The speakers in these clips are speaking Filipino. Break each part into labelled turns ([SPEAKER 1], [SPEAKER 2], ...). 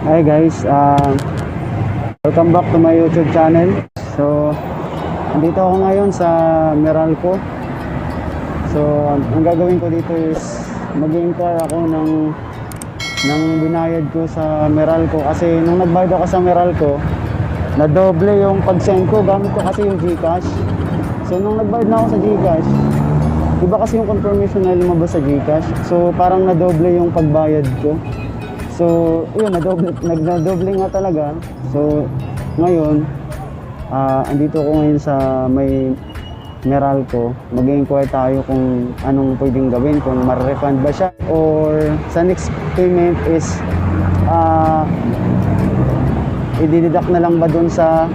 [SPEAKER 1] Hi guys, welcome back to my YouTube channel. So, andito ako ngayon sa Meralco. So, ang gagawin ko dito is mag-inquire ako ng binayad ko sa Meralco. Kasi nung nagbayad ako sa Meralco, na-doble yung pag-send ko. Gamit ko kasi yung GCash. So, nung nagbayad na ako sa GCash, iba kasi yung confirmation na lumabas sa GCash. So, parang na-doble yung pagbayad ko. So, yun, nagdoble nga talaga. So, ngayon, andito ko ngayon sa may Meralco. Mag-inquire tayo kung anong pwedeng gawin, kung ma-refund ba siya or sa next payment is i-deduct na lang ba dun sa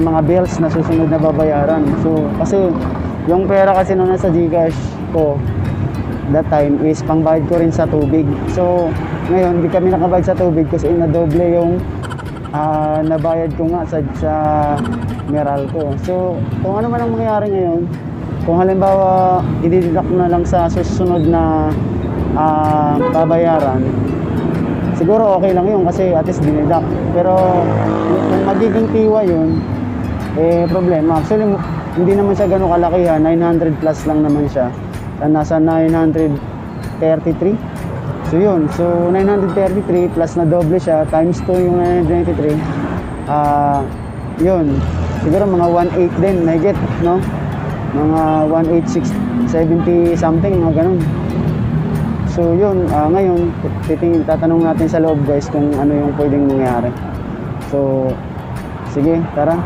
[SPEAKER 1] mga bills na susunod na babayaran. So, kasi yung pera kasi nung nasa GCash ko that time is pangbayad ko rin sa tubig. So, ngayon, hindi kami nakabayad sa tubig kasi nadoble yung nabayad ko nga sa Meralco. So, kung ano man ang mangyayari ngayon, kung halimbawa, i-deduct na lang sa susunod na babayaran, siguro okay lang yun kasi at least dineduct. Pero, kung magiging tiwa yun, problema. Actually, hindi naman siya gano'ng kalakihan, 900 plus lang naman siya. Nasa 933. So yun, so 933 plus na doble siya times 2 yung 993. Yun, siguro mga 1.8 din, mahigit, no? Mga 1.8670 something, mga ganun. So yun, ngayon tatanong natin sa loob guys kung ano yung pwedeng mangyari. So sige, tara.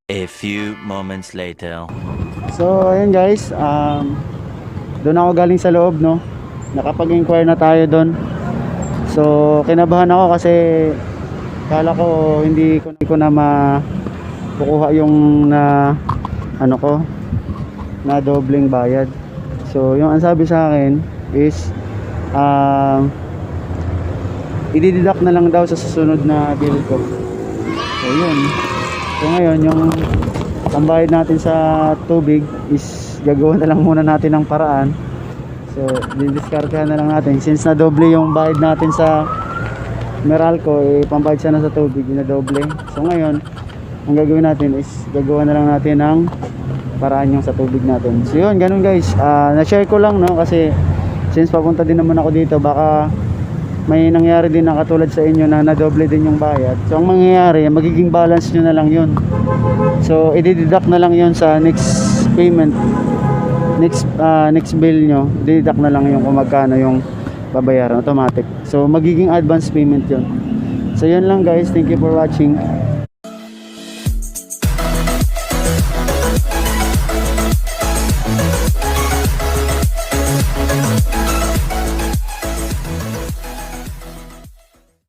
[SPEAKER 2] A few moments later.
[SPEAKER 1] So ayun guys, doon ako galing sa loob, no? Nakapag-inquire na tayo doon. So kinabahan ako kasi kala ko hindi ko na makukuha yung na dobleng bayad. So yung ang sabi sa akin is i-deduct na lang daw sa susunod na bill ko. So yun. So ngayon yung pambayad natin sa tubig is gagawin na lang muna natin ng paraan. So didiskartehan na lang natin since na doble yung bayad natin sa Meralco, pambayad siya na sa tubig, na doble. So ngayon ang gagawin natin is gagawa na lang natin ng paraan yung sa tubig natin. So yun, ganun guys. Na-share ko lang, no, kasi since papunta din naman ako dito, baka may nangyari din na katulad sa inyo na nadoble din yung bayad. So ang mangyayari, magiging balance nyo na lang yun. So i-deduct na lang yun sa next payment, next bill nyo. I-deduct na lang yung kung magkano yung babayaran, automatic. So magiging advance payment yun. So yun lang guys, thank you for watching.